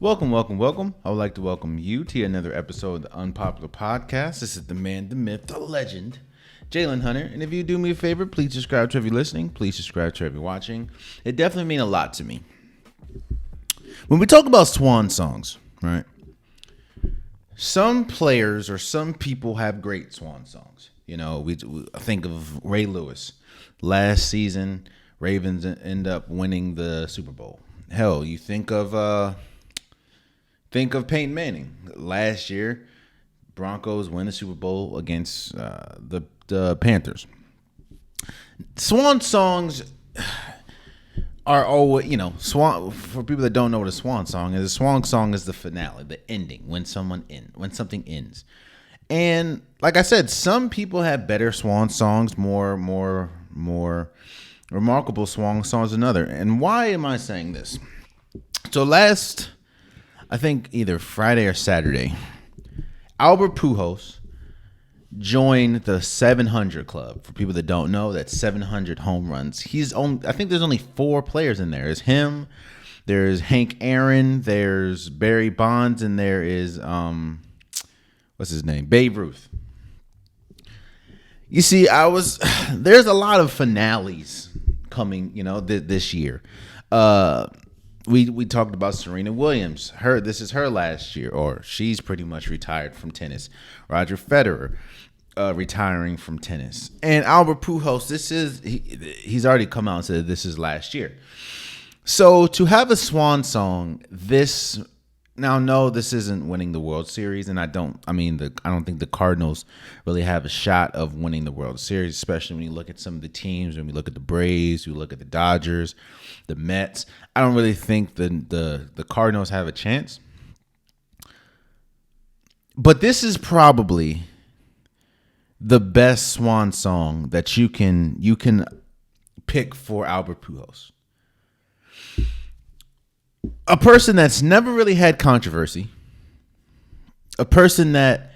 Welcome, welcome, welcome. I would like to welcome you to another episode of the Unpopular Podcast. This is the man, the myth, the legend, Jalen Hunter. And if you do me a favor, please subscribe to every listening. Please subscribe to every watching. It definitely means a lot to me. When we talk about swan songs, right? Some players or some people have great swan songs. You know, we think of Ray Lewis. Last season, Ravens end up winning the Super Bowl. Hell, you think of Peyton Manning. Last year, Broncos win the Super Bowl against the Panthers. Swan songs are always, swan. For people that don't know what a swan song is, a swan song is the finale, the ending, when something ends. And like I said, some people have better swan songs, more remarkable swan songs than others. And why am I saying this? So I think either Friday or Saturday, Albert Pujols joined the 700 club. For people that don't know, that's 700 home runs. I think there's only 4 players in there. There's him, there's Hank Aaron, there's Barry Bonds, and there is what's his name? Babe Ruth. You see, there's a lot of finales coming, this year. We talked about Serena Williams. This is her last year, or she's pretty much retired from tennis. Roger Federer retiring from tennis, and Albert Pujols. He's already come out and said this is last year. So to have a swan song, this isn't winning the World Series, and I don't think the Cardinals really have a shot of winning the World Series, especially when you look at some of the teams. When we look at the Braves, we look at the Dodgers, the Mets. I don't really think the Cardinals have a chance. But this is probably the best swan song that you can pick for Albert Pujols. A person that's never really had controversy. A person that,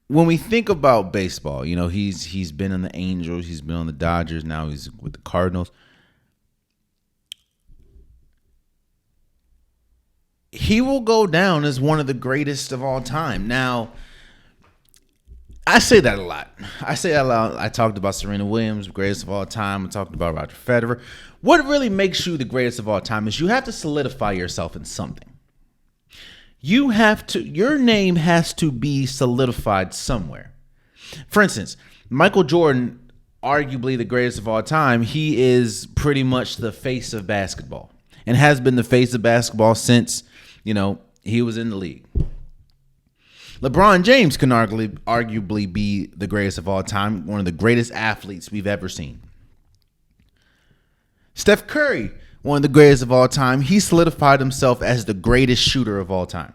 when we think about baseball, he's been on the Angels, he's been on the Dodgers, now he's with the Cardinals. He will go down as one of the greatest of all time. Now, I say that a lot. I talked about Serena Williams, greatest of all time. I talked about Roger Federer. What really makes you the greatest of all time is you have to solidify yourself in something. Your name has to be solidified somewhere. For instance, Michael Jordan, arguably the greatest of all time, he is pretty much the face of basketball and has been the face of basketball since, he was in the league. LeBron James can arguably be the greatest of all time, one of the greatest athletes we've ever seen. Steph Curry, one of the greatest of all time, he solidified himself as the greatest shooter of all time.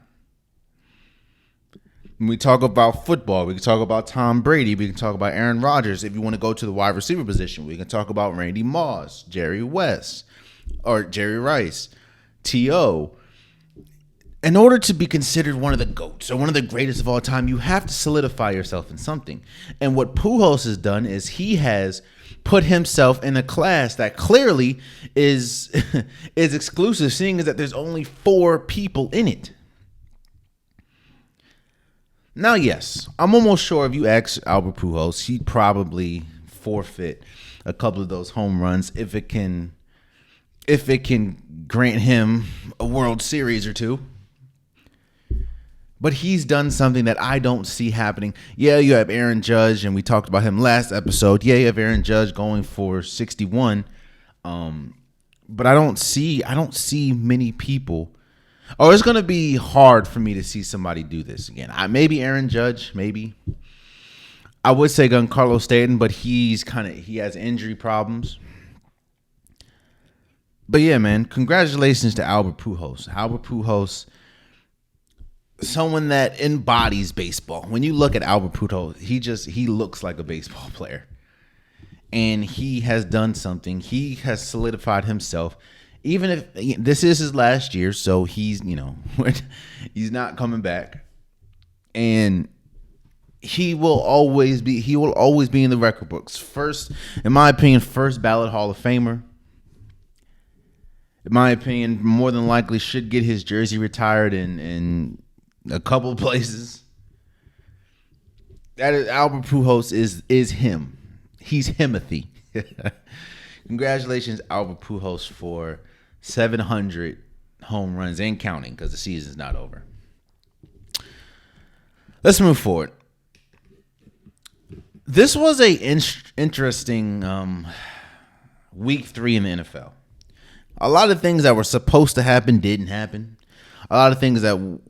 When we talk about football, we can talk about Tom Brady, we can talk about Aaron Rodgers. If you want to go to the wide receiver position, we can talk about Randy Moss, Jerry West, or Jerry Rice, T.O. In order to be considered one of the GOATs or one of the greatest of all time, you have to solidify yourself in something. And what Pujols has done is he has put himself in a class that clearly is exclusive, seeing as that there's only 4 people in it. Now, yes, I'm almost sure if you ask Albert Pujols, he'd probably forfeit a couple of those home runs if it can grant him a World Series or 2. But he's done something that I don't see happening. Yeah, you have Aaron Judge, and we talked about him last episode. Yeah, you have Aaron Judge going for 61. But I don't see many people. Oh, it's going to be hard for me to see somebody do this again. Maybe Aaron Judge, maybe. I would say Giancarlo Stanton, but he has injury problems. But yeah, man, congratulations to Albert Pujols. Albert Pujols, someone that embodies baseball. When you look at Albert Pujols, he looks like a baseball player. And he has done something. He has solidified himself. Even if this is his last year, so he's he's not coming back. And he will always be in the record books. First, in my opinion, first ballot Hall of Famer. in my opinion, more than likely should get his jersey retired in a couple of places. That is, Albert Pujols is him. He's Himothy. Congratulations, Albert Pujols, for 700 home runs and counting, because the season's not over. Let's move forward. This was a interesting week 3 in the NFL. A lot of things that were supposed to happen didn't happen. A lot of things that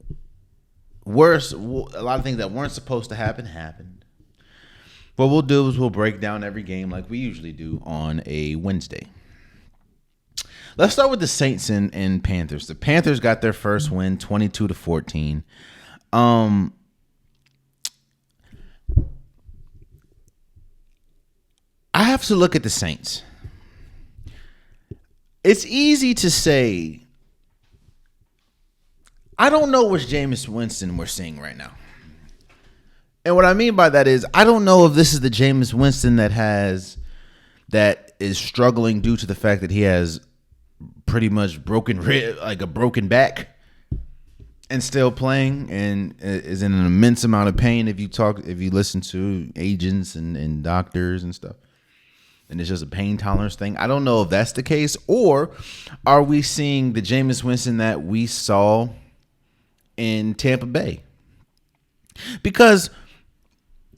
weren't supposed to happen happened. What we'll do is we'll break down every game like we usually do on a Wednesday. Let's start with the Saints and Panthers. The Panthers got their first win, 22-14. I have to look at the Saints. It's easy to say, I don't know which Jameis Winston we're seeing right now. And what I mean by that is, I don't know if this is the Jameis Winston that is struggling due to the fact that he has pretty much broken rib, like a broken back, and still playing and is in an immense amount of pain if you listen to agents and doctors and stuff. And it's just a pain tolerance thing. I don't know if that's the case, or are we seeing the Jameis Winston that we saw in Tampa Bay? Because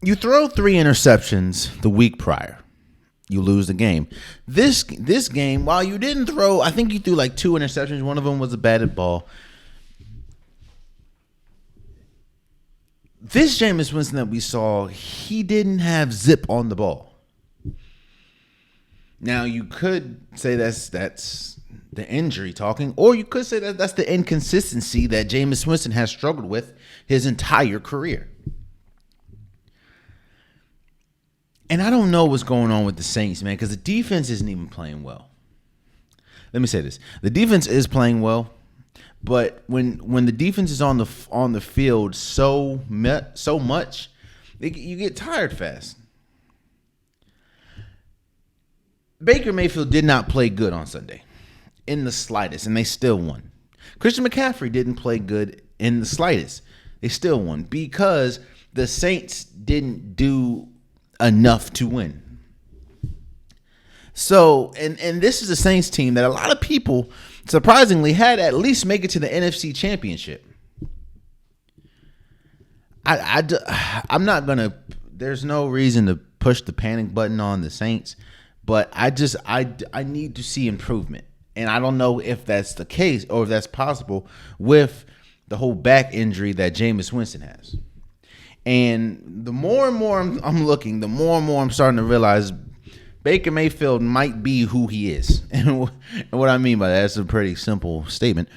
you throw 3 interceptions the week prior, you lose the game. This game, while you didn't throw, I think you threw like 2 interceptions. One of them was a batted ball. This Jameis Winston that we saw, he didn't have zip on the ball. Now, you could say that's the injury talking, or you could say that that's the inconsistency that Jameis Winston has struggled with his entire career. And I don't know what's going on with the Saints, man, because the defense isn't even playing well. Let me say this. The defense is playing well, but when the defense is on the field so much, you get tired fast. Baker Mayfield did not play good on Sunday in the slightest, and they still won. Christian McCaffrey didn't play good in the slightest. They still won because the Saints didn't do enough to win. So, and this is a Saints team that a lot of people surprisingly had at least make it to the NFC Championship. I'm not going to, there's no reason to push the panic button on the Saints. But I need to see improvement. And I don't know if that's the case or if that's possible with the whole back injury that Jameis Winston has. And the more and more I'm looking, the more and more I'm starting to realize Baker Mayfield might be who he is. And what I mean by that is a pretty simple statement.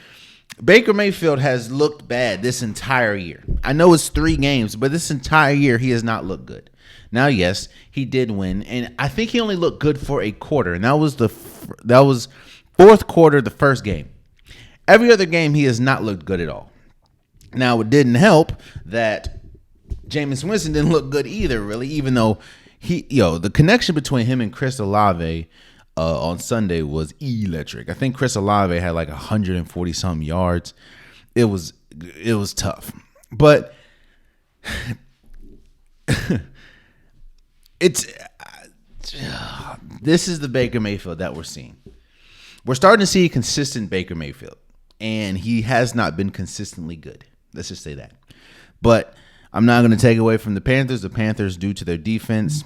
Baker Mayfield has looked bad this entire year. I know it's 3 games, but this entire year he has not looked good. Now, yes, he did win, and I think he only looked good for a quarter, and that was fourth quarter, the first game. Every other game, he has not looked good at all. Now, it didn't help that Jameis Winston didn't look good either, really, even though the connection between him and Chris Olave on Sunday was electric. I think Chris Olave had like 140-something yards. It was tough, but this is the Baker Mayfield that we're seeing. We're starting to see a consistent Baker Mayfield, and he has not been consistently good. Let's just say that. But I'm not going to take away from the Panthers. The Panthers, due to their defense,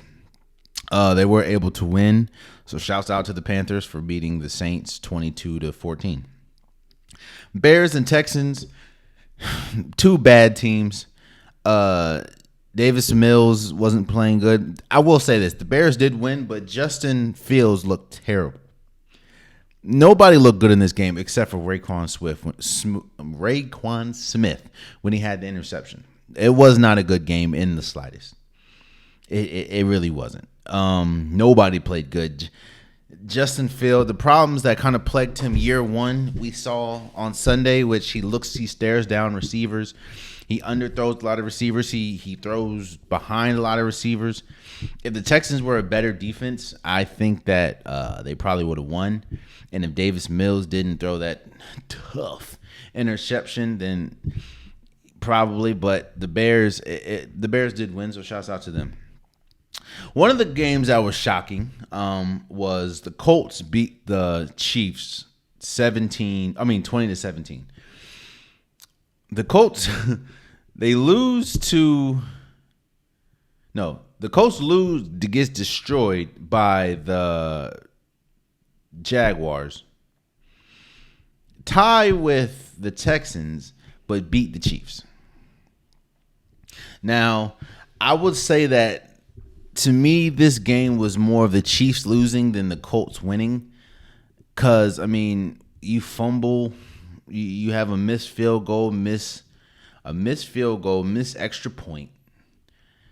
they were able to win. So shouts out to the Panthers for beating the Saints 22-14. Bears and Texans, 2 bad teams. Davis Mills wasn't playing good. I will say this. The Bears did win, but Justin Fields looked terrible. Nobody looked good in this game except for Raekwon Smith when he had the interception. It was not a good game in the slightest. It really wasn't. Nobody played good. Justin Fields, the problems that kind of plagued him year 1, we saw on Sunday, which he stares down receivers. He underthrows a lot of receivers. He throws behind a lot of receivers. If the Texans were a better defense, I think that they probably would have won. And if Davis Mills didn't throw that tough interception, then probably. But the Bears did win, so shouts out to them. One of the games that was shocking was the Colts beat the Chiefs 20-17. The Colts the Colts lose to get destroyed by the Jaguars. Tie with the Texans, but beat the Chiefs. Now, I would say that to me, this game was more of the Chiefs losing than the Colts winning. Because, I mean, you fumble, you have a missed field goal, miss extra point.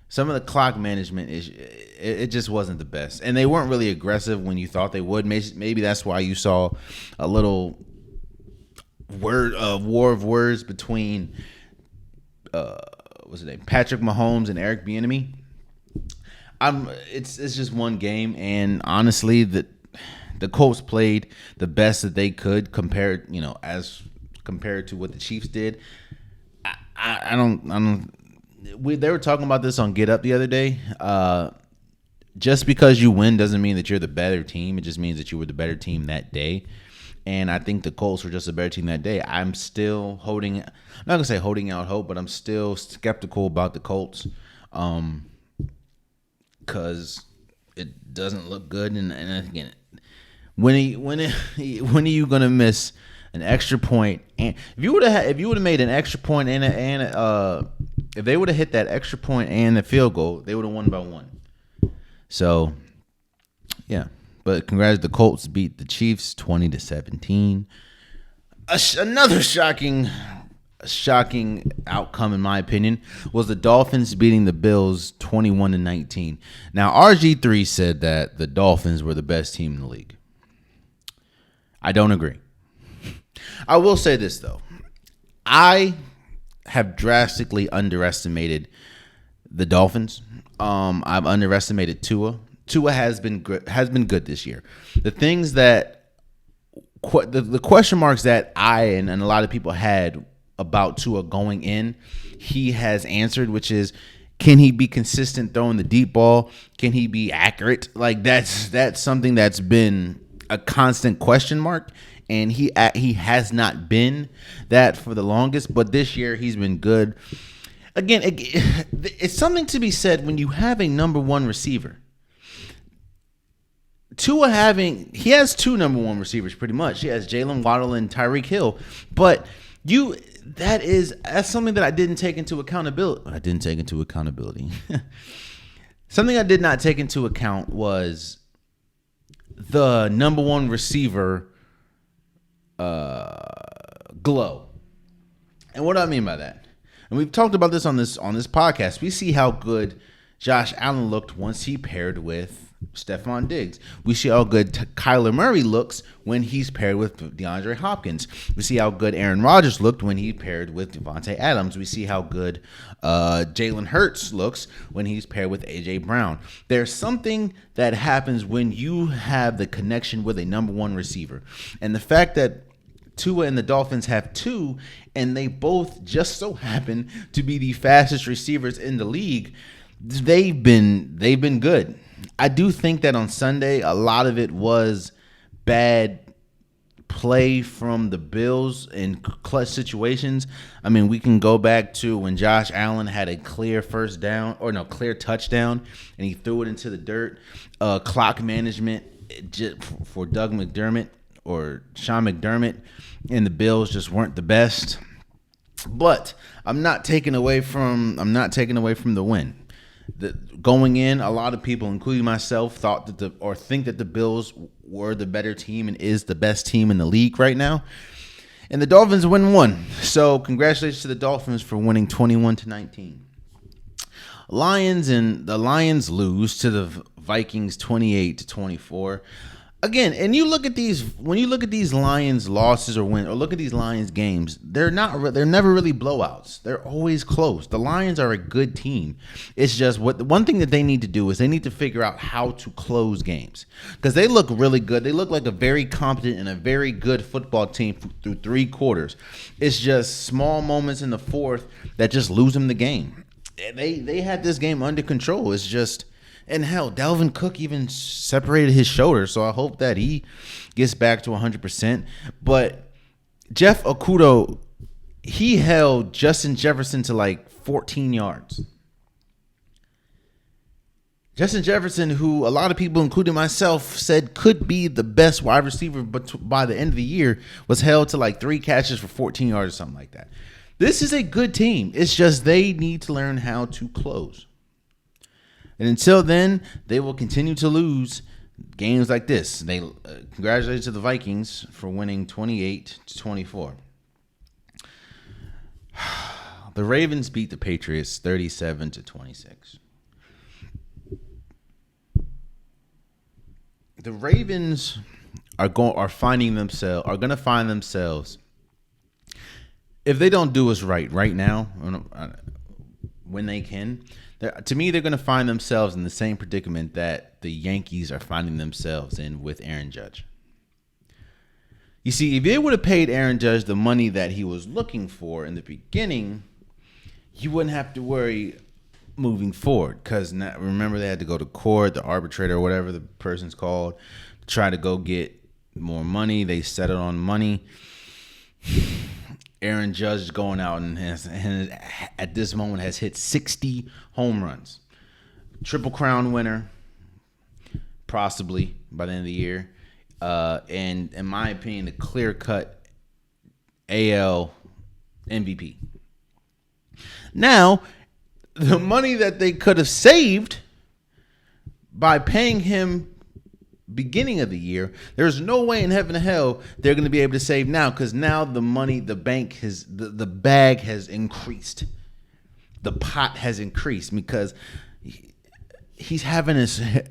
Some of the clock management it just wasn't the best, and they weren't really aggressive when you thought they would. Maybe that's why you saw a little war of words between what's his name, Patrick Mahomes and Eric Bieniemy. It's just one game, and honestly, the Colts played the best that they could compared to what the Chiefs did. They were talking about this on Get Up the other day. Just because you win doesn't mean that you're the better team. It just means that you were the better team that day. And I think the Colts were just a better team that day. I'm still I'm not going to say holding out hope, but I'm still skeptical about the Colts. Because it doesn't look good. And again, when are you going to miss an extra point? And if you would have made an extra point if they would have hit that extra point and the field goal, they would have won by 1. So, yeah. But congrats, the Colts beat the Chiefs 20-17. Another shocking outcome, in my opinion, was the Dolphins beating the Bills 21-19. Now, RG3 said that the Dolphins were the best team in the league. I don't agree. I will say this, though. I have drastically underestimated the Dolphins. I've underestimated Tua. Tua has been good this year. The things that the question marks that I and a lot of people had about Tua going in, he has answered, which is, can he be consistent throwing the deep ball? Can he be accurate? Like that's something that's been a constant question mark, and he has not been that for the longest. But this year he's been good. Again, it's something to be said when you have a number one receiver. Tua he has 2 number one receivers pretty much. He has Jalen Waddle and Tyreek Hill, but that's something that I didn't take into accountability. Something I did not take into account was the number one receiver glow. And what do I mean by that? And we've talked about this on this podcast. We see how good Josh Allen looked once he paired with Stephon Diggs. We see how good Kyler Murray looks when he's paired with DeAndre Hopkins. We see how good Aaron Rodgers looked when he paired with Devontae Adams. We see how good Jalen Hurts looks when he's paired with A.J. Brown. There's something that happens when you have the connection with a number one receiver. And the fact that Tua and the Dolphins have 2, and they both just so happen to be the fastest receivers in the league, they've been good. I do think that on Sunday, a lot of it was bad play from the Bills in clutch situations. I mean, we can go back to when Josh Allen had a clear touchdown, and he threw it into the dirt. Clock management for Doug McDermott or Sean McDermott and the Bills just weren't the best. But I'm not taking away from the win. Going in, a lot of people, including myself, think that the Bills were the better team and is the best team in the league right now. And the Dolphins win 1. So congratulations to the Dolphins for winning 21-19. The Lions lose to the Vikings 28-24. Again, and you look at these when you look at these Lions losses or win, or look at these Lions games, they're never really blowouts. They're always close. The Lions are a good team. It's just the one thing that they need to do is they need to figure out how to close games, because they look really good. They look like a very competent and a very good football team through 3 quarters. It's just small moments in the fourth that just lose them the game. They had this game under control. It's just. And hell, Dalvin Cook even separated his shoulder, so I hope that he gets back to 100%. But Jeff Okudah, he held Justin Jefferson to like 14 yards. Justin Jefferson, who a lot of people, including myself, said could be the best wide receiver, but by the end of the year was held to like 3 catches for 14 yards or something like that. This is a good team. It's just they need to learn how to close. And until then, they will continue to lose games like this. They congratulations to the Vikings for winning 28-24. The Ravens beat the Patriots 37-26. The Ravens are going to find themselves, if they don't do us right now, when they can. To me, they're going to find themselves in the same predicament that the Yankees are finding themselves in with Aaron Judge. You see, if they would have paid Aaron Judge the money that he was looking for in the beginning, you wouldn't have to worry moving forward. Because remember, they had to go to court, the arbitrator, or whatever the person's called, try to go get more money. They settled on money. Aaron Judge is going out and at this moment has hit 60 home runs. Triple Crown winner, possibly by the end of the year. And in my opinion, a clear-cut AL MVP. Now, the money that they could have saved by paying him beginning of the year, there's no way in heaven and hell they're going to be able to save now, because now the money, the bag has increased. The pot has increased because he's having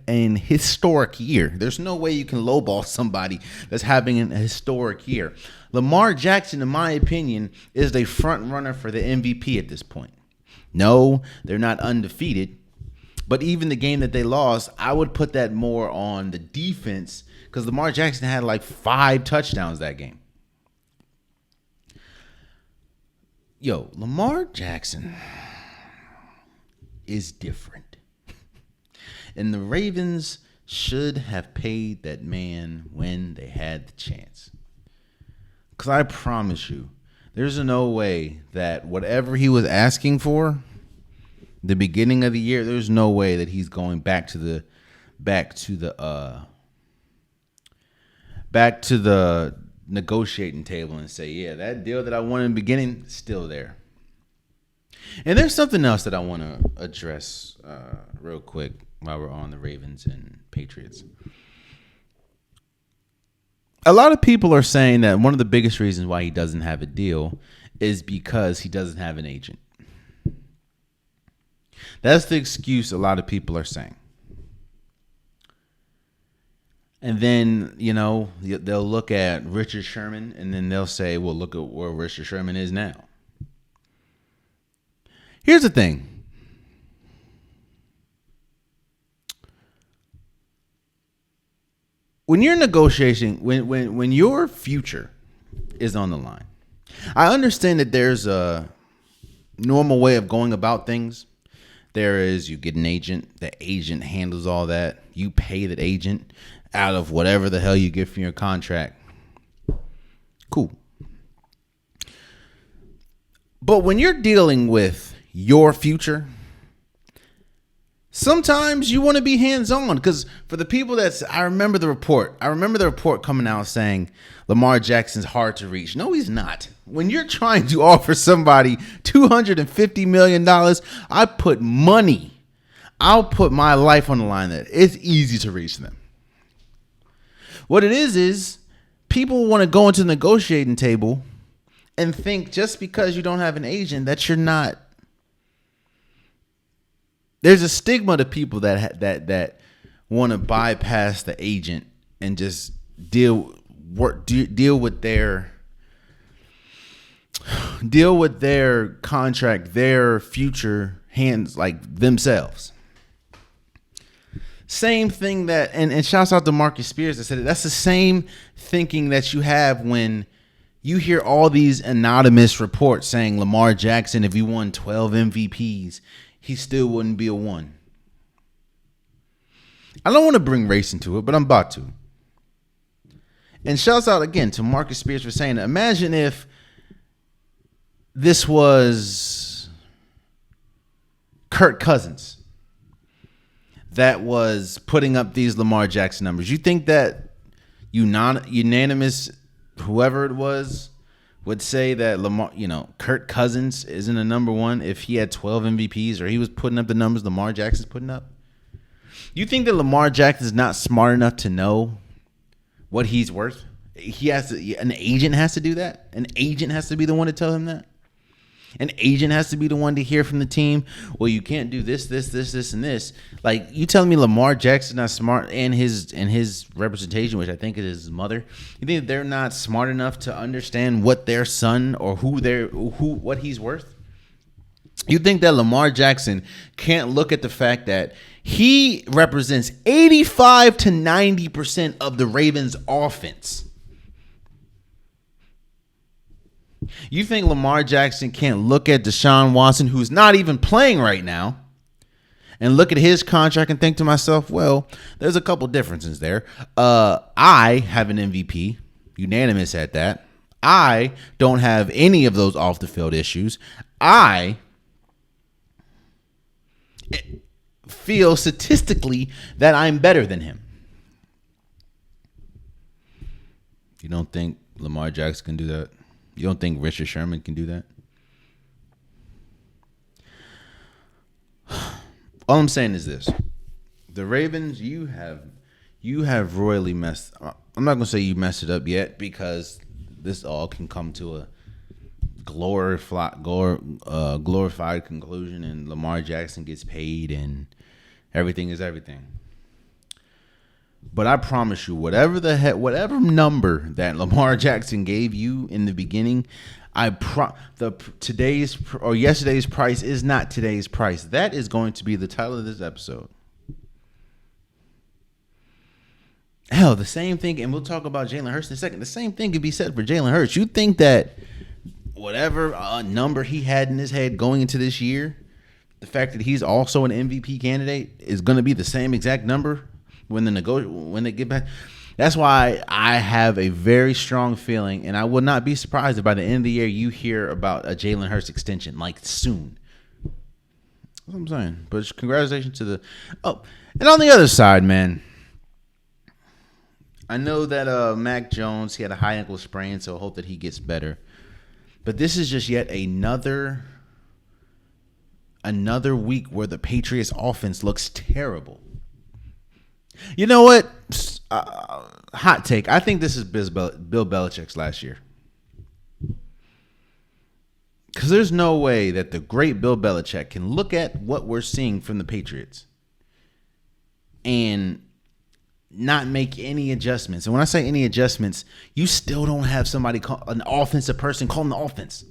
an historic year. There's no way you can lowball somebody that's having a historic year. Lamar Jackson, in my opinion, is the front runner for the MVP at this point. No, they're not undefeated. But even the game that they lost, I would put that more on the defense, because Lamar Jackson had like 5 touchdowns that game. Yo, Lamar Jackson is different. And the Ravens should have paid that man when they had the chance. Because I promise you, there's no way that whatever he was asking for the beginning of the year, there's no way that he's going back to the negotiating table and say, yeah, that deal that I wanted in the beginning is still there. And there's something else that I want to address real quick while we're on the Ravens and Patriots. A lot of people are saying that one of the biggest reasons why he doesn't have a deal is because he doesn't have an agent. That's the excuse a lot of people are saying. And then, they'll look at Richard Sherman and then they'll say, well, look at where Richard Sherman is now. Here's the thing. When you're negotiating, when your future is on the line, I understand that there's a normal way of going about things. There is, you get an agent. The agent handles all that. You pay that agent out of whatever the hell you get from your contract. Cool. But when you're dealing with your future, sometimes you want to be hands-on, because for the people I remember the report coming out saying Lamar Jackson's hard to reach. No, he's not. When you're trying to offer somebody $250 million, I'll put my life on the line that it's easy to reach them. What it is people want to go into the negotiating table and think just because you don't have an agent that you're not. There's a stigma to people that want to bypass the agent and just deal with their contract, their future hands, like themselves. Same thing that, and shouts out to Marcus Spears that said it. That's the same thinking that you have when you hear all these anonymous reports saying Lamar Jackson, if he won 12 MVPs, he still wouldn't be a one. I don't want to bring race into it, but I'm about to. And shouts out again to Marcus Spears for saying, imagine if this was Kirk Cousins that was putting up these Lamar Jackson numbers. You think that unanimous, whoever it was, would say that Kirk Cousins isn't a number one if he had 12 MVPs or he was putting up the numbers Lamar Jackson's putting up? You think that Lamar Jackson's not smart enough to know what he's worth? An agent has to do that. An agent has to be the one to tell him that. An agent has to be the one to hear from the team, well, you can't do this, and this. Like, you telling me Lamar Jackson's not smart, and his representation, which I think is his mother, you think they're not smart enough to understand what their son or what he's worth? You think that Lamar Jackson can't look at the fact that he represents 85 to 90% of the Ravens' offense? You think Lamar Jackson can't look at Deshaun Watson, who's not even playing right now, and look at his contract and think to myself, well, there's a couple differences there. I have an MVP, unanimous at that. I don't have any of those off the field issues. I feel statistically that I'm better than him. You don't think Lamar Jackson can do that? You don't think Richard Sherman can do that? All I'm saying is this. The Ravens, you have royally messed up. I'm not going to say you messed it up yet, because this all can come to a glorified conclusion, and Lamar Jackson gets paid and everything is everything. But I promise you, whatever number that Lamar Jackson gave you in the beginning, yesterday's price is not today's price. That is going to be the title of this episode. Hell, the same thing, and we'll talk about Jalen Hurts in a second. The same thing could be said for Jalen Hurts. You think that whatever number he had in his head going into this year, the fact that he's also an MVP candidate is going to be the same exact number when they get back? That's why I have a very strong feeling, and I will not be surprised if by the end of the year you hear about a Jalen Hurts extension, like soon. That's what I'm saying. But congratulations to the... Oh, and on the other side, man, I know that Mac Jones, he had a high ankle sprain, so I hope that he gets better. But this is just yet another week where the Patriots offense looks terrible. You know what? Hot take. I think this is Bill Belichick's last year. Because there's no way that the great Bill Belichick can look at what we're seeing from the Patriots and not make any adjustments. And when I say any adjustments, you still don't have an offensive person calling the offense.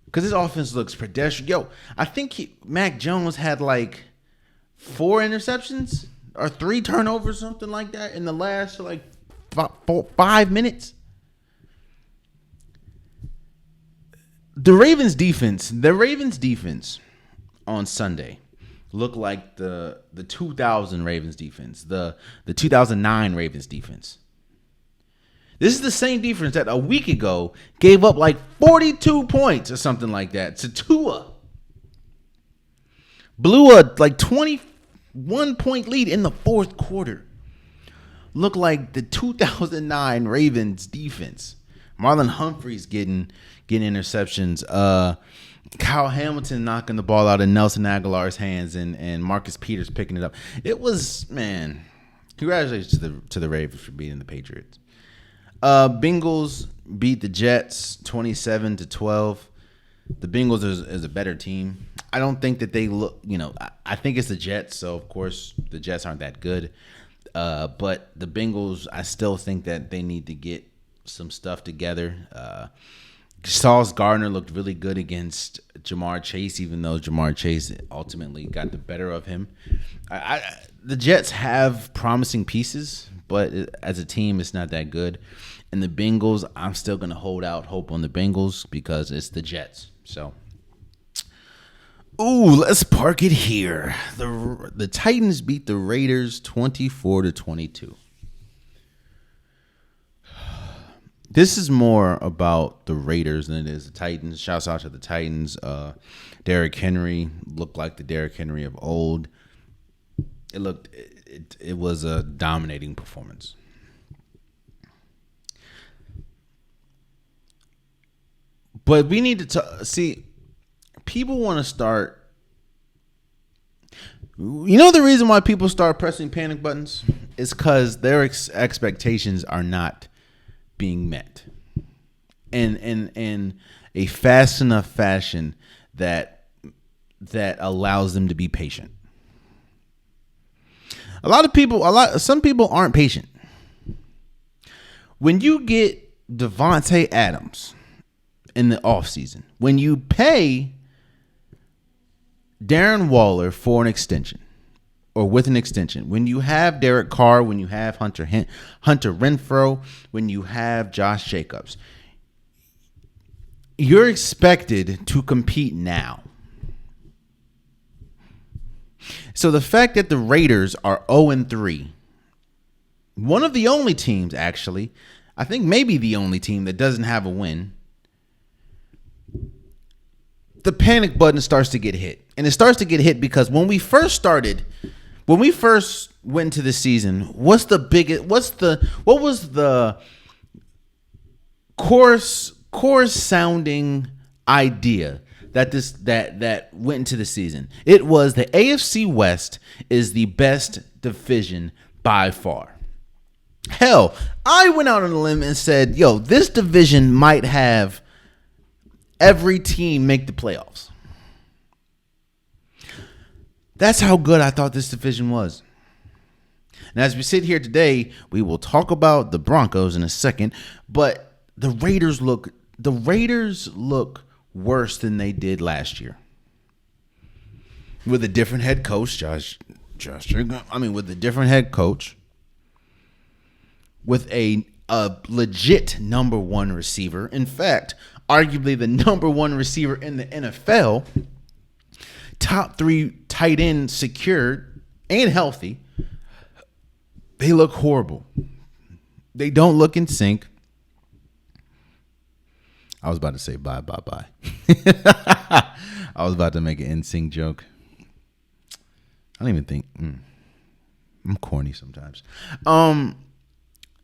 Because his offense looks pedestrian. Yo, I think Mac Jones had like 4 interceptions or 3 turnovers, something like that, in the last 5 minutes. The Ravens defense on Sunday looked like the 2000 Ravens defense, the 2009 Ravens defense. This is the same defense that a week ago gave up like 42 points or something like that to Tua. Blew a 21-point lead in the fourth quarter. Looked like the 2009 Ravens defense. Marlon Humphrey's getting interceptions. Kyle Hamilton knocking the ball out of Nelson Aguilar's hands, and Marcus Peters picking it up. It was, man, congratulations to the Ravens for beating the Patriots. Bengals beat the Jets 27-12. The Bengals is a better team. I don't think that they look, I think it's the Jets, so of course the Jets aren't that good. But the Bengals, I still think that they need to get some stuff together. Sauce Gardner looked really good against Jamar Chase, even though Jamar Chase ultimately got the better of him. The Jets have promising pieces, but as a team, it's not that good. And the Bengals, I'm still going to hold out hope on the Bengals because it's the Jets. So, let's park it here. The Titans beat the Raiders 24-22. This is more about the Raiders than it is the Titans. Shouts out to the Titans. Derrick Henry looked like the Derrick Henry of old. It was a dominating performance. But we need to see. People want to start. You know the reason why people start pressing panic buttons is because their expectations are not being met, and in a fast enough fashion that allows them to be patient. Some people aren't patient. When you get Devontae Adams in the offseason, when you pay Darren Waller for an extension or with an extension, when you have Derek Carr, when you have Hunter Renfrow, when you have Josh Jacobs, you're expected to compete now. So the fact that the Raiders are 0-3, one of the only teams, actually, I think maybe the only team that doesn't have a win, the panic button starts to get hit. And it starts to get hit because when we first went into the season, what was the chorus sounding idea that went into the season? It was the AFC West is the best division by far. Hell, I went out on a limb and said, this division might have every team make the playoffs. That's how good I thought this division was. And as we sit here today, we will talk about the Broncos in a second, but the Raiders look worse than they did last year. With a different head coach, with a different head coach, with a legit number one receiver. In fact, arguably the number one receiver in the NFL. Top 3 tight end secured and healthy. They look horrible. They don't look in sync. I was about to say bye. I was about to make an in sync joke. I don't even think. I'm corny sometimes.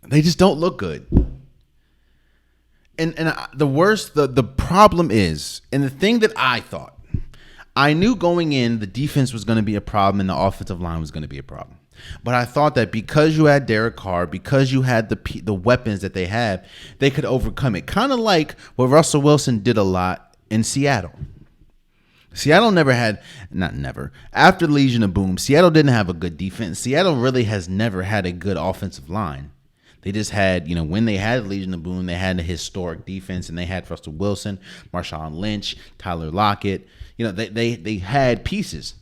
They just don't look good. And the problem is, and the thing that I knew going in, the defense was going to be a problem and the offensive line was going to be a problem. But I thought that because you had Derek Carr, because you had the weapons that they have, they could overcome it. Kind of like what Russell Wilson did a lot in Seattle. Seattle after Legion of Boom, Seattle didn't have a good defense. Seattle really has never had a good offensive line. They just had, when they had Legion of Boom, they had a historic defense, and they had Russell Wilson, Marshawn Lynch, Tyler Lockett. They had pieces.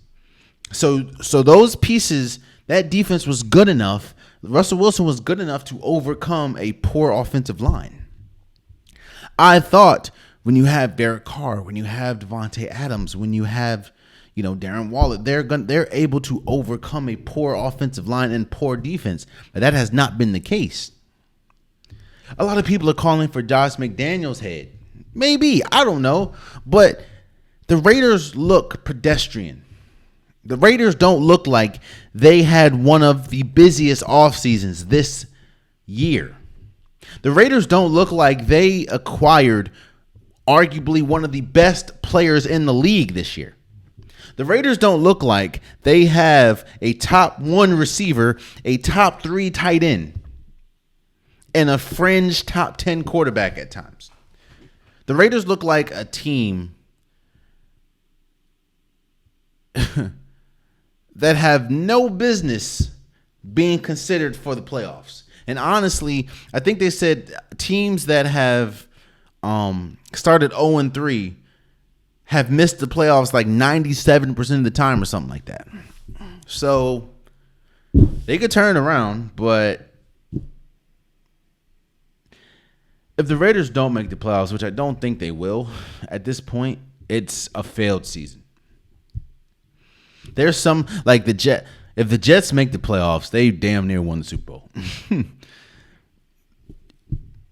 So those pieces, that defense was good enough. Russell Wilson was good enough to overcome a poor offensive line. I thought when you have Derek Carr, when you have Devontae Adams, when you have, Darren Waller, they're able to overcome a poor offensive line and poor defense. But that has not been the case. A lot of people are calling for Josh McDaniels' head. Maybe, I don't know, but the Raiders look pedestrian. The Raiders don't look like they had one of the busiest off seasons this year. The Raiders don't look like they acquired arguably one of the best players in the league this year. The Raiders don't look like they have a top 1 receiver, a top 3 tight end, and a fringe top 10 quarterback at times. The Raiders look like a team that have no business being considered for the playoffs. And honestly, I think they said teams that have started 0-3 have missed the playoffs like 97% of the time or something like that. So they could turn it around, but if the Raiders don't make the playoffs, which I don't think they will at this point, it's a failed season. There's some, like if the Jets make the playoffs, they damn near won the Super Bowl.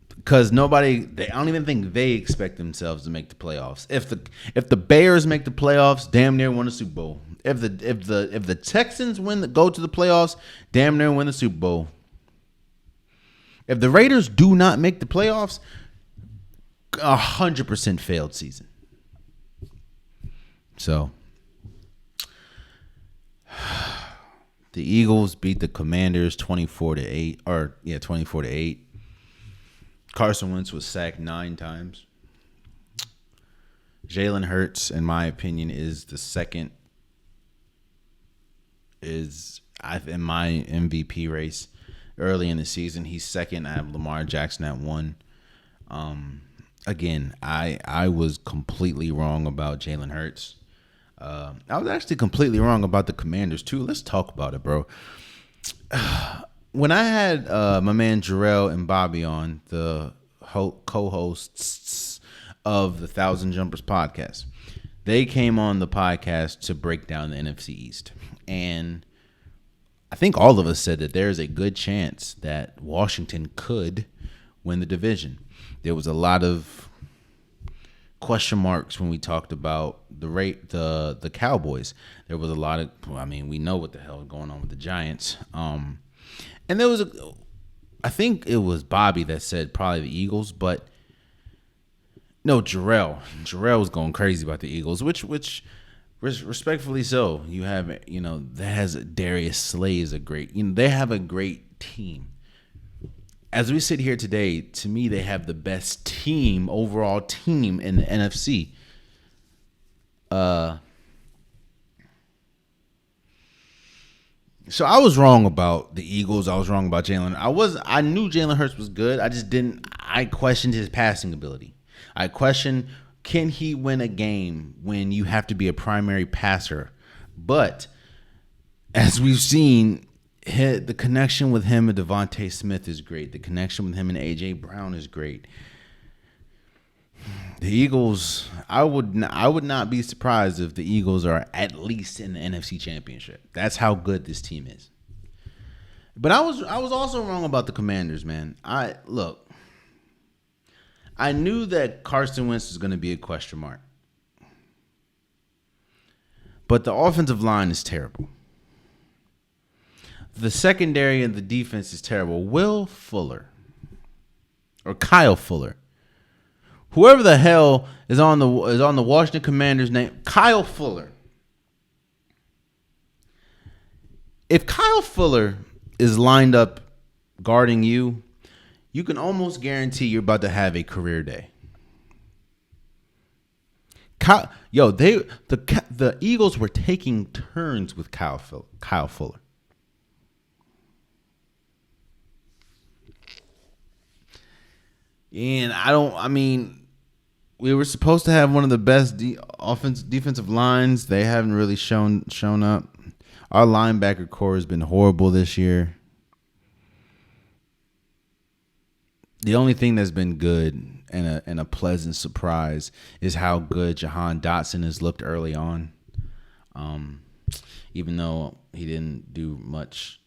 Because I don't even think they expect themselves to make the playoffs. If the Bears make the playoffs, damn near won the Super Bowl. If the Texans go to the playoffs, damn near win the Super Bowl. If the Raiders do not make the playoffs, 100% failed season. So the Eagles beat the Commanders 24-8, 24-8. Carson Wentz was sacked 9 times. Jalen Hurts, in my opinion, is the second. In my MVP race early in the season. He's second. I have Lamar Jackson at 1. Again, I was completely wrong about Jalen Hurts. I was actually completely wrong about the Commanders too. Let's talk about it, bro. When I had my man Jarrell and Bobby on, the co-hosts of the Thousand Jumpers podcast, they came on the podcast to break down the NFC East. And I think all of us said that there is a good chance that Washington could win the division. There was a lot of question marks when we talked about the Cowboys. There was a lot of, we know what the hell is going on with the Giants. And there was I think it was Bobby that said probably the Eagles, but no, Jarrell was going crazy about the Eagles, which respectfully so. You have, that has Darius Slay is a great, they have a great team. As we sit here today, to me, they have the best overall team in the NFC. So I was wrong about the Eagles. I was wrong about Jalen. I knew Jalen Hurts was good. I questioned his passing ability. I questioned, can he win a game when you have to be a primary passer? But as we've seen, the connection with him and Devontae Smith is great. The connection with him and A.J. Brown is great. The Eagles, I would not be surprised if the Eagles are at least in the NFC Championship. That's how good this team is. But I was also wrong about the Commanders, man. I knew that Carson Wentz was going to be a question mark. But the offensive line is terrible. The secondary and the defense is terrible. Kyle Fuller. Whoever the hell is on the Washington Commanders name, Kyle Fuller. If Kyle Fuller is lined up guarding you, you can almost guarantee you're about to have a career day. The Eagles were taking turns with Kyle Fuller. And we were supposed to have one of the best defensive lines. They haven't really shown up. Our linebacker core has been horrible this year. The only thing that's been good and a pleasant surprise is how good Jahan Dotson has looked early on. Even though he didn't do much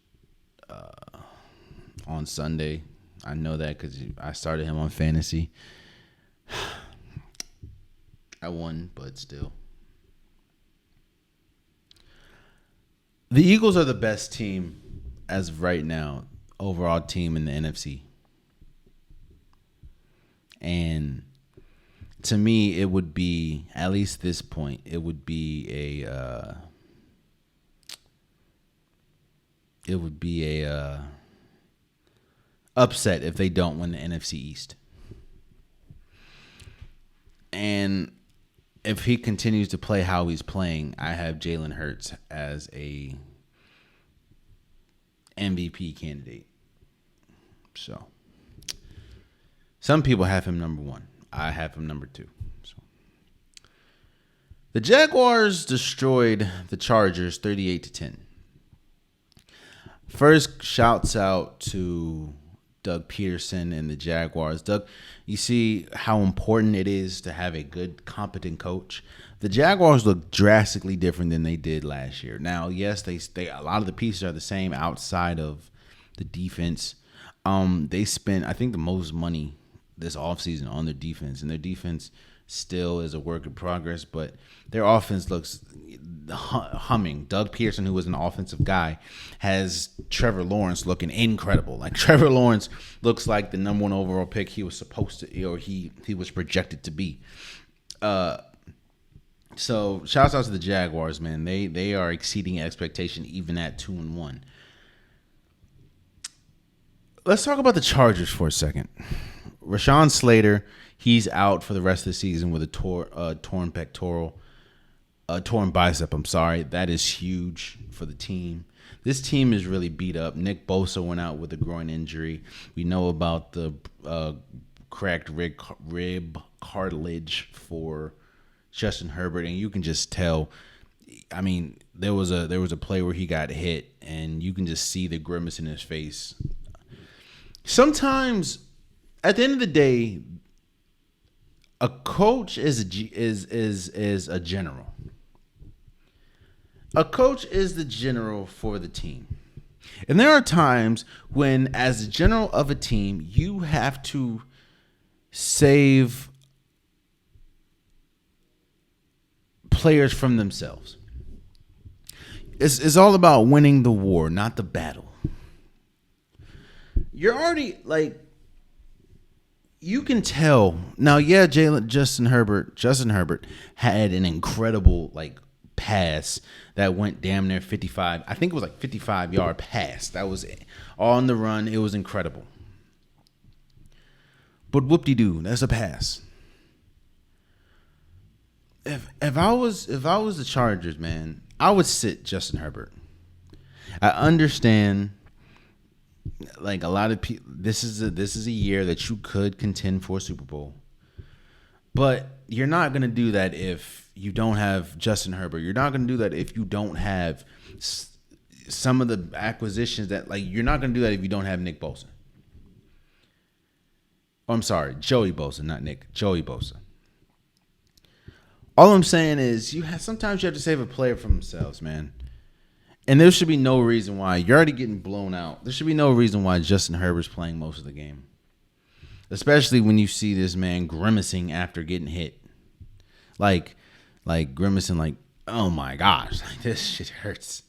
on Sunday. I know that because I started him on fantasy. I won, but still. The Eagles are the best team as of right now, overall team in the NFC. And to me, it would be, at least this point, it would be a upset if they don't win the NFC East. And if he continues to play how he's playing, I have Jalen Hurts as MVP candidate. So, some people have him number 1. I have him number 2. So, the Jaguars destroyed the Chargers 38-10. First, shouts out to Doug Peterson and the Jaguars. Doug, you see how important it is to have a good, competent coach. The Jaguars look drastically different than they did last year. Now, yes, they a lot of the pieces are the same outside of the defense. They spent, I think, the most money this offseason on their defense, and their defense still is a work in progress, but their offense looks humming. Doug Pearson, who was an offensive guy, has Trevor Lawrence looking incredible. Like, Trevor Lawrence looks like the number 1 overall pick he was supposed to, or he was projected to be. So shouts out to the Jaguars, man. They are exceeding expectation even at 2-1. Let's talk about the Chargers for a second. Rashawn Slater, he's out for the rest of the season with a torn pectoral, torn bicep. I'm sorry. That is huge for the team. This team is really beat up. Nick Bosa went out with a groin injury. We know about the cracked rib cartilage for Justin Herbert, and you can just tell. I mean, there was a play where he got hit, and you can just see the grimace in his face. Sometimes, at the end of the day, a coach is a general. A coach is the general for the team. And there are times when, as the general of a team, you have to save players from themselves. It's all about winning the war, not the battle. You're already, like, you can tell. Now, yeah, Justin Herbert had an incredible, like, pass that went damn near 55. I think it was like 55-yard pass. That was on the run. It was incredible. But whoop-de-doo, that's a pass. If I was the Chargers, man, I would sit Justin Herbert. I understand, like, a lot of people. This is a year that you could contend for a Super Bowl, but you're not gonna do that if you don't have Justin Herbert. You're not gonna do that if you don't have some of the acquisitions that, like, you're not gonna do that if you don't have Nick Bosa. Oh, I'm sorry, Joey Bosa, not Nick. Joey Bosa. All I'm saying is sometimes you have to save a player from themselves, man. And there should be no reason why. You're already getting blown out. There should be no reason why Justin Herbert's playing most of the game. Especially when you see this man grimacing after getting hit. Like grimacing like, oh my gosh, like, this shit hurts.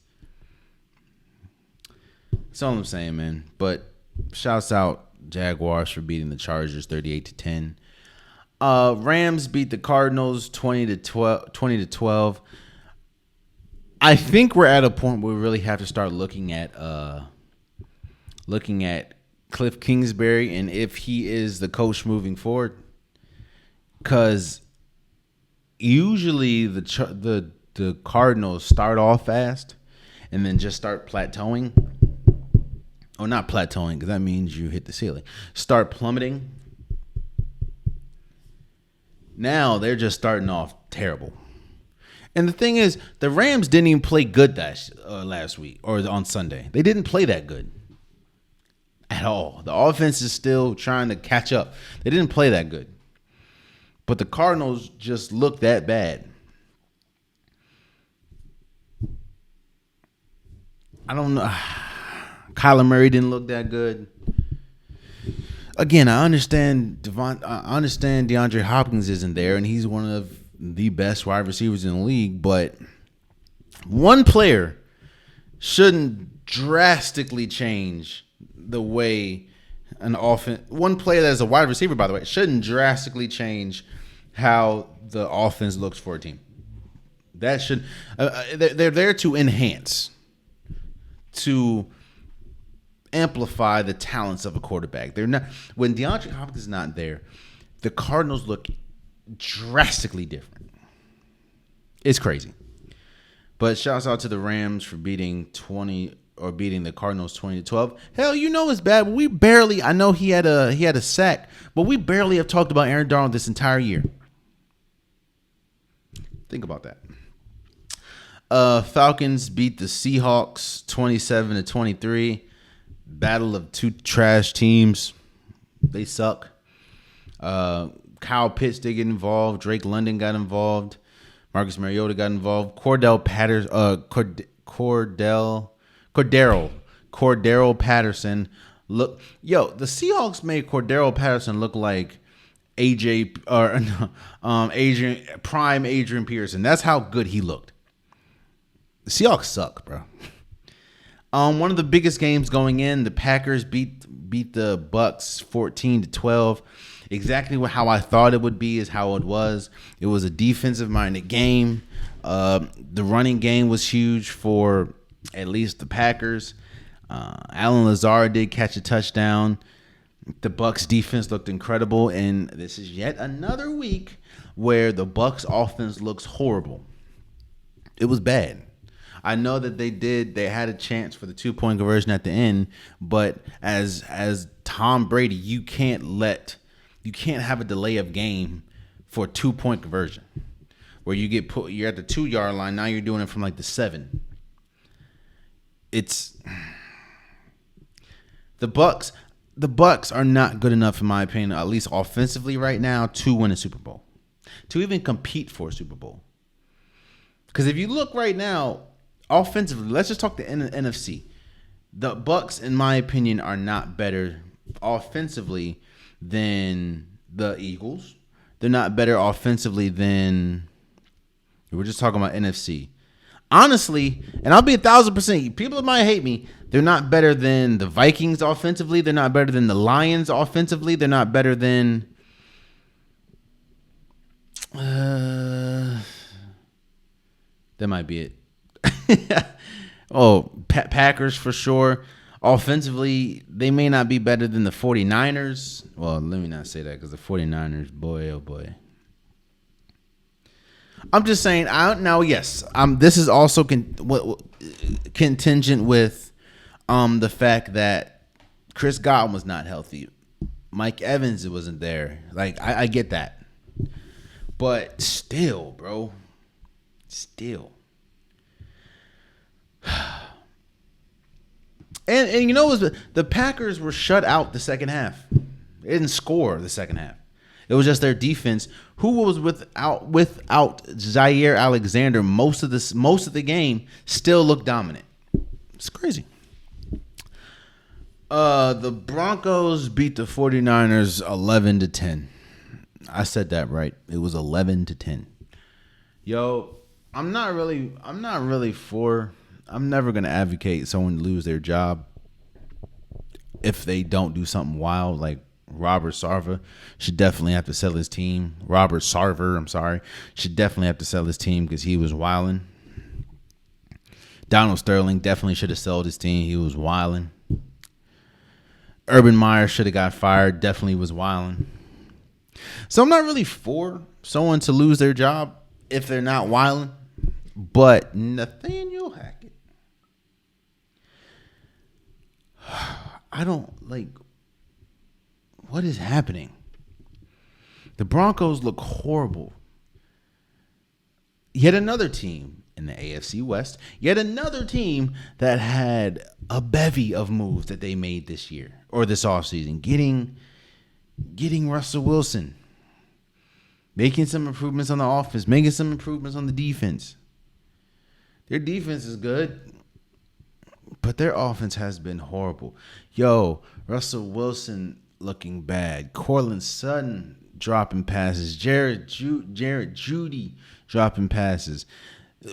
That's all I'm saying, man. But shouts out Jaguars for beating the Chargers 38-10. Rams beat the Cardinals 20-12. I think we're at a point where we really have to start looking at Cliff Kingsbury and if he is the coach moving forward. Because usually the Cardinals start off fast and then just start plateauing. Or not plateauing, because that means you hit the ceiling. Start plummeting. Now they're just starting off terrible. And the thing is, the Rams didn't even play good last week or on Sunday. They didn't play that good at all. The offense is still trying to catch up. They didn't play that good. But the Cardinals just look that bad. I don't know. Kyler Murray didn't look that good. Again, I understand DeAndre Hopkins isn't there, and he's one of the best wide receivers in the league, but one player shouldn't drastically change the way an offense. One player that is a wide receiver, by the way, shouldn't drastically change how the offense looks for a team. That should they're there to enhance, to amplify the talents of a quarterback. They're not, when DeAndre Hopkins is not there, the Cardinals look drastically different. It's crazy. But shouts out to the Rams for beating or beating the Cardinals 20-12. Hell, it's bad. But we barely. I know he had a sack, but we barely have talked about Aaron Donald this entire year. Think about that. Falcons beat the Seahawks 27-23. Battle of two trash teams. They suck. Kyle Pitts did get involved. Drake London got involved. Marcus Mariota got involved. Cordell Patterson. The Seahawks made Cordero Patterson look like Adrian Peterson. That's how good he looked. The Seahawks suck, bro. One of the biggest games going in, the Packers beat the Bucks 14-12. Exactly how I thought it would be is how it was. It was a defensive-minded game. The running game was huge for at least the Packers. Allen Lazard did catch a touchdown. The Bucks defense looked incredible, and this is yet another week where the Bucks offense looks horrible. It was bad. I know that they had a chance for the 2-point conversion at the end, but as Tom Brady, you can't have a delay of game for a 2-point conversion where you're at the 2-yard line. Now you're doing it from like the 7. It's the Bucks are not good enough, in my opinion, at least offensively right now, to win a Super Bowl, to even compete for a Super Bowl. Because if you look right now, offensively, let's just talk the NFC. The Bucks, in my opinion, are not better offensively than the Eagles. They're not better offensively than. We're just talking about NFC. Honestly, and I'll be 1,000%. People might hate me. They're not better than the Vikings offensively. They're not better than the Lions offensively. They're not better than. That might be it. Packers for sure. Offensively, they may not be better than the 49ers. Well, let me not say that because the 49ers, boy, oh boy. I'm just saying, yes. This is also contingent with the fact that Chris Godwin was not healthy. Mike Evans wasn't there. Like, I get that. But still, bro. Still. And the Packers were shut out the second half. They didn't score the second half. It was just their defense, who was without Zaire Alexander most of the game, still looked dominant. It's crazy. The Broncos beat the 49ers 11-10. I said that right. It was 11-10. Yo, I'm never going to advocate someone lose their job if they don't do something wild. Like Robert Sarver should definitely have to sell his team. Should definitely have to sell his team because he was wilding. Donald Sterling definitely should have sold his team. He was wilding. Urban Meyer should have got fired. Definitely was wilding. So I'm not really for someone to lose their job if they're not wilding. But Nathaniel Hackett, I don't like. What is happening? The Broncos look horrible. Yet another team in the AFC West. Yet another team that had a bevy of moves that they made this year or this offseason. Getting Russell Wilson. Making some improvements on the offense. Making some improvements on the defense. Their defense is good, but their offense has been horrible. Yo, Russell Wilson looking bad. Cortland Sutton dropping passes. Jared Jeudy dropping passes.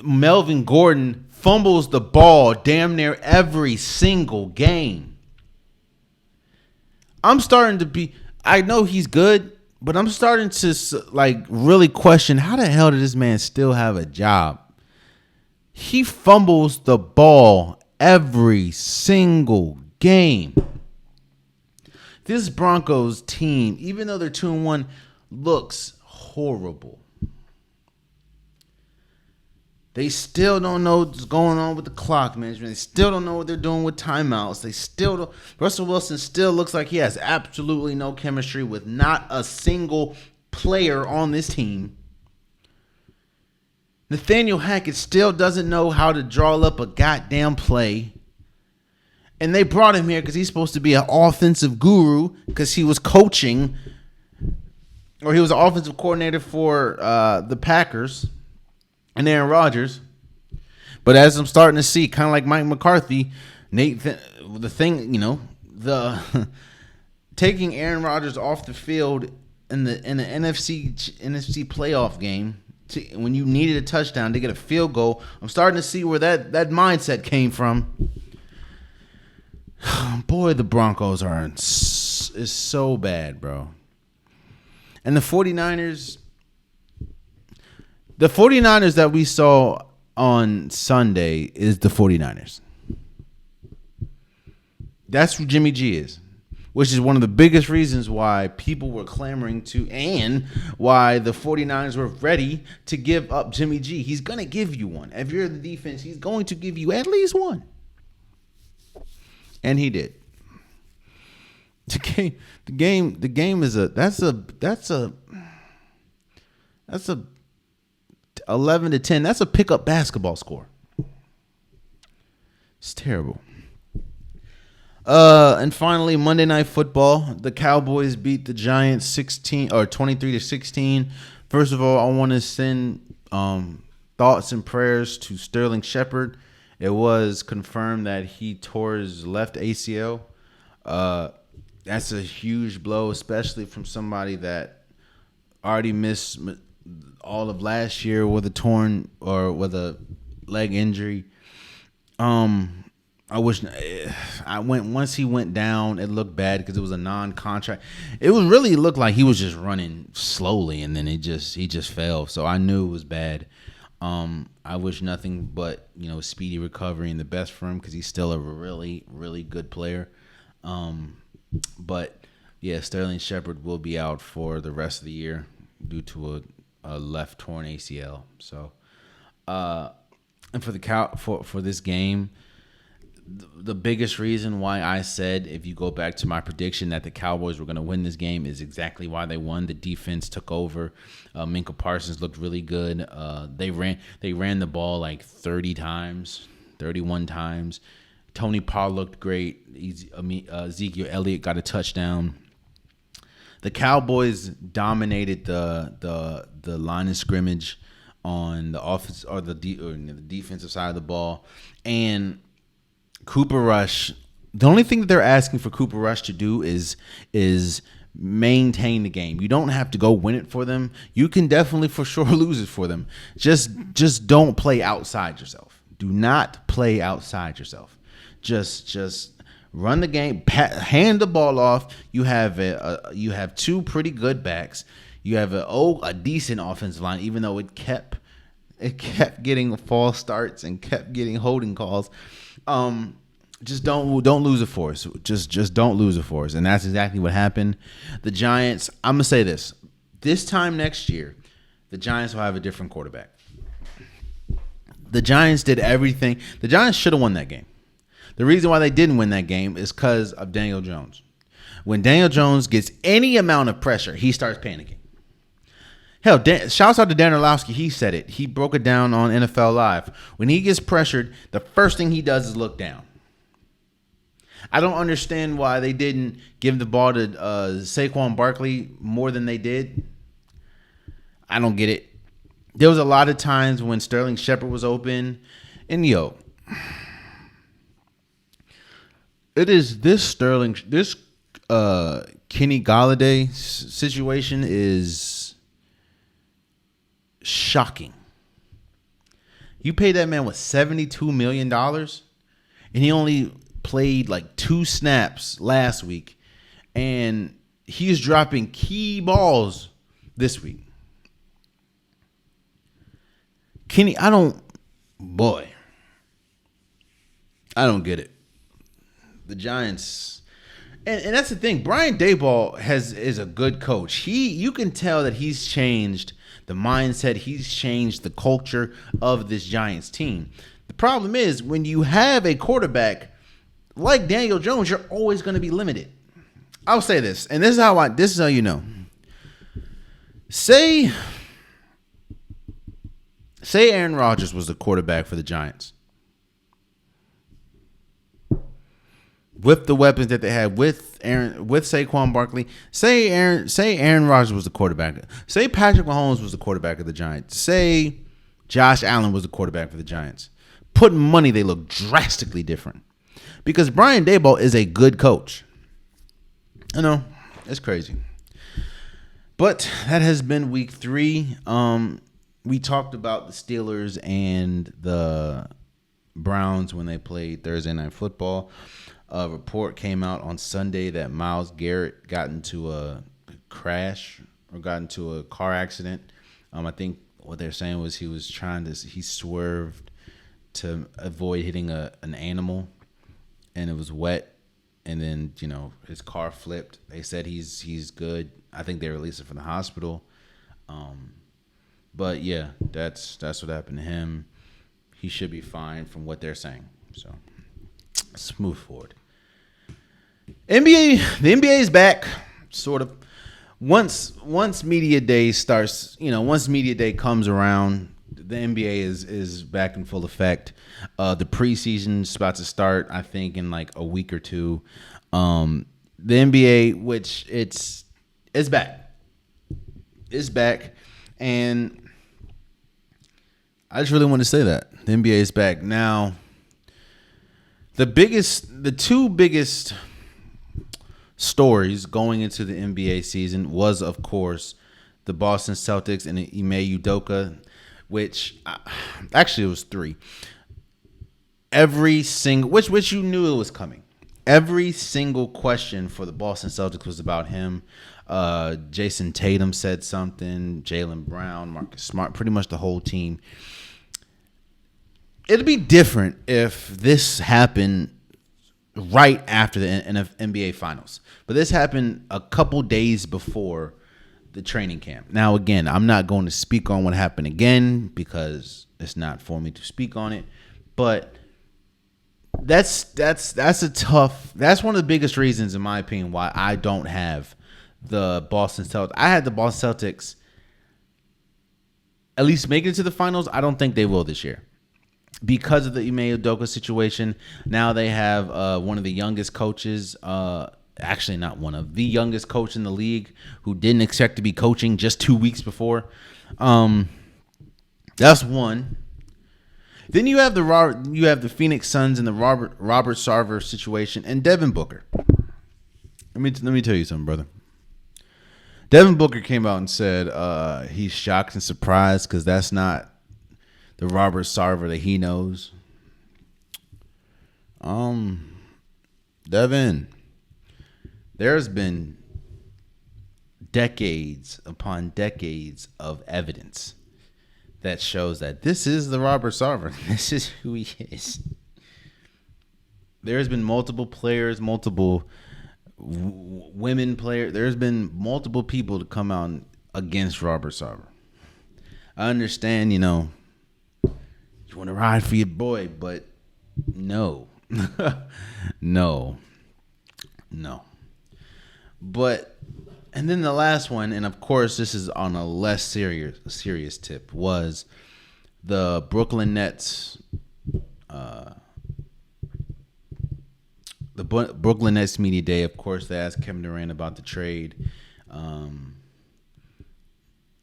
Melvin Gordon fumbles the ball damn near every single game. I know he's good, but I'm starting to really question how the hell did this man still have a job? He fumbles the ball every single game. This Broncos team, even though they're 2-1, looks horrible. They still don't know what's going on with the clock management. They still don't know what they're doing with timeouts. They still don't. Russell Wilson still looks like he has absolutely no chemistry with not a single player on this team. Nathaniel Hackett still doesn't know how to draw up a goddamn play. And they brought him here because he's supposed to be an offensive guru because he was coaching, or he was an offensive coordinator for the Packers and Aaron Rodgers. But as I'm starting to see, kind of like Mike McCarthy, the taking Aaron Rodgers off the field in the NFC playoff game when you needed a touchdown to get a field goal, I'm starting to see where that mindset came from. Boy, the Broncos is so bad, bro. And the 49ers that we saw on Sunday is the 49ers. That's who Jimmy G is, which is one of the biggest reasons why people were clamoring to, and why the 49ers were ready to give up Jimmy G. He's going to give you one. If you're the defense, he's going to give you at least one. And he did. The game is that's a 11-10. That's a pickup basketball score. It's terrible. And finally, Monday Night Football. The Cowboys beat the Giants 23-16. First of all, I want to send thoughts and prayers to Sterling Shepard. It was confirmed that he tore his left ACL. That's a huge blow, especially from somebody that already missed all of last year with a leg injury. Once he went down, it looked bad because it was a non-contract. It looked like he was just running slowly, and then he just fell. So I knew it was bad. I wish nothing but speedy recovery and the best for him because he's still a really, really good player. But yeah, Sterling Shepard will be out for the rest of the year due to a left torn ACL. So, and for this game, the biggest reason why I said, if you go back to my prediction that the Cowboys were going to win this game, is exactly why they won. The defense took over. Minka Parsons looked really good. They ran the ball like 31 times. Tony Pollard looked great. Ezekiel Elliott got a touchdown. The Cowboys dominated the line of scrimmage on the offense or the defensive side of the ball, and Cooper Rush. The only thing that they're asking for Cooper Rush to do is maintain the game. You don't have to go win it for them. You can definitely for sure lose it for them. Just don't play outside yourself. Do not play outside yourself. Just run the game. Hand the ball off. You have two pretty good backs. You have a decent offensive line, even though it kept getting false starts and kept getting holding calls. Just don't lose it for us. Just don't lose it for us. And that's exactly what happened. The Giants, I'm going to say this time next year, the Giants will have a different quarterback. The Giants did everything. The Giants should have won that game. The reason why they didn't win that game is because of Daniel Jones. When Daniel Jones gets any amount of pressure, he starts panicking. Hell, shouts out to Dan Orlovsky. He said it. He broke it down on NFL Live. When he gets pressured, the first thing he does is look down. I don't understand why they didn't give the ball to Saquon Barkley more than they did. I don't get it. There was a lot of times when Sterling Shepard was open. And, it is this Kenny Golladay situation is shocking. You paid that man $72 million, and he only played like 2 snaps last week, and he's dropping key balls this week. Kenny, I don't get it. The Giants, And that's the thing. Brian Daboll is a good coach. You can tell that he's changed the mindset. He's changed the culture of this Giants team. The problem is when you have a quarterback like Daniel Jones, you're always going to be limited. I'll say this, and this is how you know. Say Aaron Rodgers was the quarterback for the Giants. With the weapons that they had, with Saquon Barkley, say Aaron Rodgers was the quarterback. Say Patrick Mahomes was the quarterback of the Giants. Say Josh Allen was the quarterback for the Giants. Put money, they look drastically different. Because Brian Daboll is a good coach. I know, it's crazy. But that has been week 3. We talked about the Steelers and the Browns when they played Thursday Night Football. A report came out on Sunday that Myles Garrett got into a crash or got into a car accident. I think what they're saying was he swerved to avoid hitting an animal, and it was wet, and then his car flipped. They said he's good. I think they released him from the hospital. But yeah, that's what happened to him. He should be fine from what they're saying. So let's move forward. The NBA is back, sort of. Once media day starts, once media day comes around, the NBA is back in full effect. The preseason's about to start, I think, in like a week or two. The NBA, which it's back. It's back, and I just really want to say that the NBA is back now. The two biggest stories going into the NBA season was, of course, the Boston Celtics and Ime Udoka, which actually it was 3. Every single, which you knew it was coming. Every single question for the Boston Celtics was about him. Jason Tatum said something. Jaylen Brown, Marcus Smart, pretty much the whole team. It'd be different if this happened right after the NBA Finals. But this happened a couple days before the training camp. Now, again, I'm not going to speak on what happened again because it's not for me to speak on it. But that's one of the biggest reasons, in my opinion, why I don't have the Boston Celtics. I had the Boston Celtics at least make it to the finals. I don't think they will this year. Because of the Ime Udoka situation, now they have one of the youngest coaches, actually not one of the youngest coach in the league, who didn't expect to be coaching just 2 weeks before. That's one. Then you have the Phoenix Suns and the Robert Sarver situation and Devin Booker. Let me tell you something, brother. Devin Booker came out and said he's shocked and surprised because that's not the Robert Sarver that he knows. Devin, there's been decades upon decades of evidence that shows that this is the Robert Sarver. This is who he is. There's been multiple players, multiple women players. There's been multiple people to come out against Robert Sarver. I understand, you want to ride for your boy, but no. No. But, and then the last one, and of course this is on a less serious tip, was the Brooklyn Nets, Brooklyn Nets media day. Of course, they asked Kevin Durant about the trade,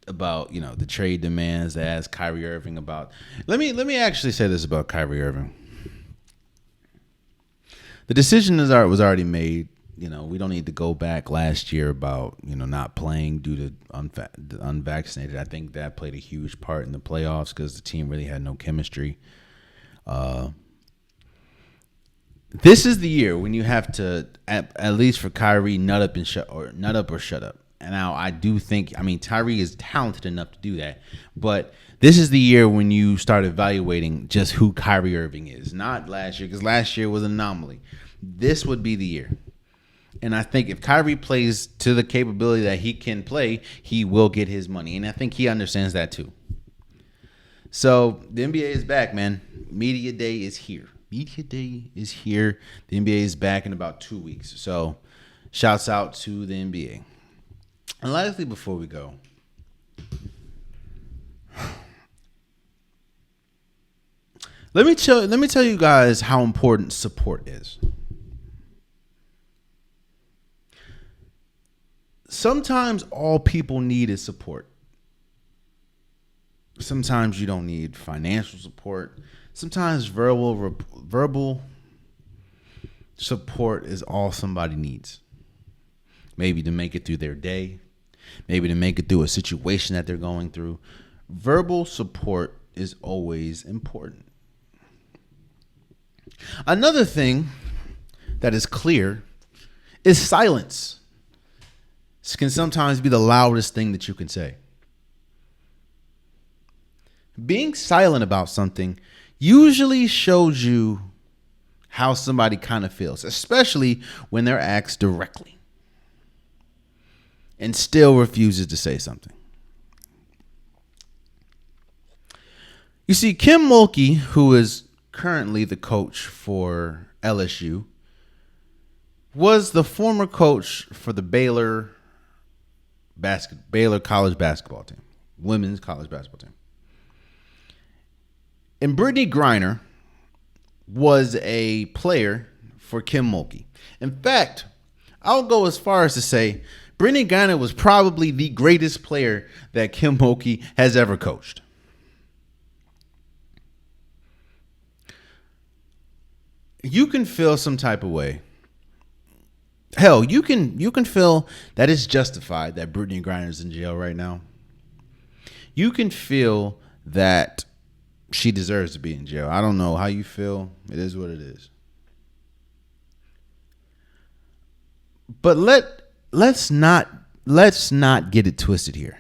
about the trade demands. They asked Kyrie Irving about. Let me actually say this about Kyrie Irving. The decision was already made. We don't need to go back last year about not playing due to the unvaccinated. I think that played a huge part in the playoffs because the team really had no chemistry. This is the year when you have to, at least for Kyrie, nut up or shut up. And now I do think, Kyrie is talented enough to do that. But this is the year when you start evaluating just who Kyrie Irving is. Not last year, because last year was an anomaly. This would be the year. And I think if Kyrie plays to the capability that he can play, he will get his money. And I think he understands that too. So the NBA is back, man. Media Day is here. Media Day is here. The NBA is back in about 2 weeks. So shouts out to the NBA. And lastly, before we go, let me tell you guys how important support is. Sometimes all people need is support. Sometimes you don't need financial support. Sometimes verbal support is all somebody needs. Maybe to make it through their day. Maybe to make it through a situation that they're going through. Verbal support is always important. Another thing that is clear is silence. This can sometimes be the loudest thing that you can say. Being silent about something usually shows you how somebody kind of feels, especially when they're asked directly and still refuses to say something. You see, Kim Mulkey, who is currently the coach for LSU, was the former coach for the Baylor college basketball team, women's college basketball team. And Brittany Griner was a player for Kim Mulkey. In fact, I'll go as far as to say Brittany Griner was probably the greatest player that Kim Mulkey has ever coached. You can feel some type of way. Hell, you can feel that it's justified that Brittany Griner is in jail right now. You can feel that she deserves to be in jail. I don't know how you feel. It is what it is. But let's not get it twisted here.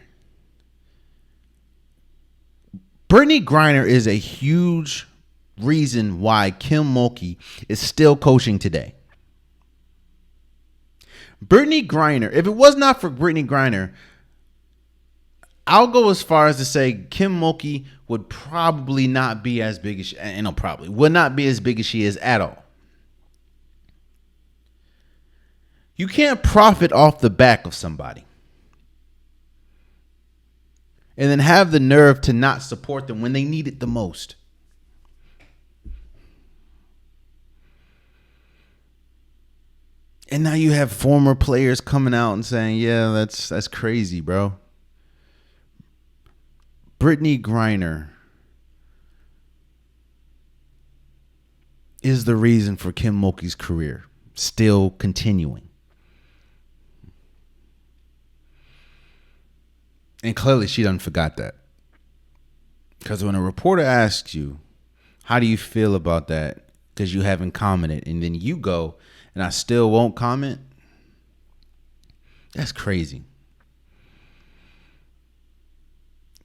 Brittany Griner is a huge reason why Kim Mulkey is still coaching today. Brittany Griner, if it was not for Brittany Griner, I'll go as far as to say Kim Mulkey would probably not be as big as would not be as big as she is at all. You can't profit off the back of somebody and then have the nerve to not support them when they need it the most. And now you have former players coming out and saying, yeah, that's crazy, bro. Brittany Griner is the reason for Kim Mulkey's career still continuing. And clearly she done forgot that. Because when a reporter asks you, how do you feel about that? Because you haven't commented. And then you go, and I still won't comment. That's crazy.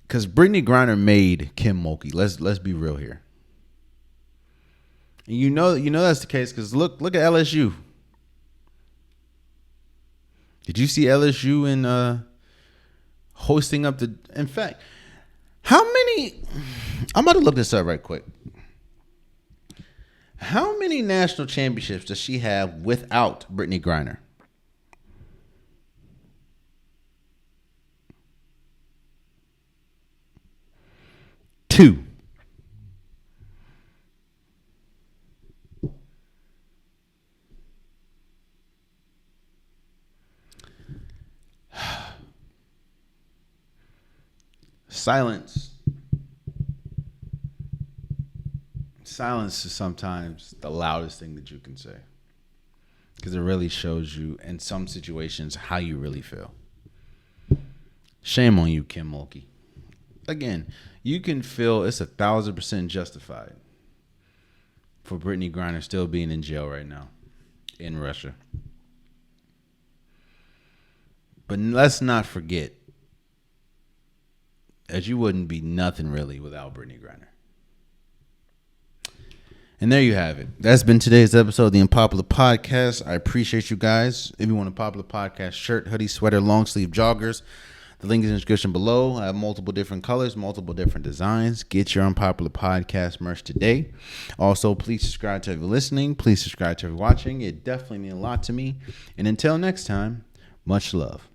Because Brittany Griner made Kim Mulkey. Let's be real here. And you know that's the case because look at LSU. Did you see LSU in hosting up the? In fact, how many? I'm about to look this up right quick. How many national championships does she have without Brittany Griner? Two. Silence. Silence is sometimes the loudest thing that you can say. Because it really shows you, in some situations, how you really feel. Shame on you, Kim Mulkey. Again, you can feel it's 1,000% justified for Brittany Griner still being in jail right now in Russia. But let's not forget that you wouldn't be nothing really without Brittany Griner. And there you have it. That's been today's episode of the Unpopular Podcast. I appreciate you guys. If you want a Popular Podcast shirt, hoodie, sweater, long sleeve joggers, the link is in the description below. I have multiple different colors, multiple different designs. Get your Unpopular Podcast merch today. Also, please subscribe to everyone listening. Please subscribe to everyone watching. It definitely means a lot to me. And until next time, much love.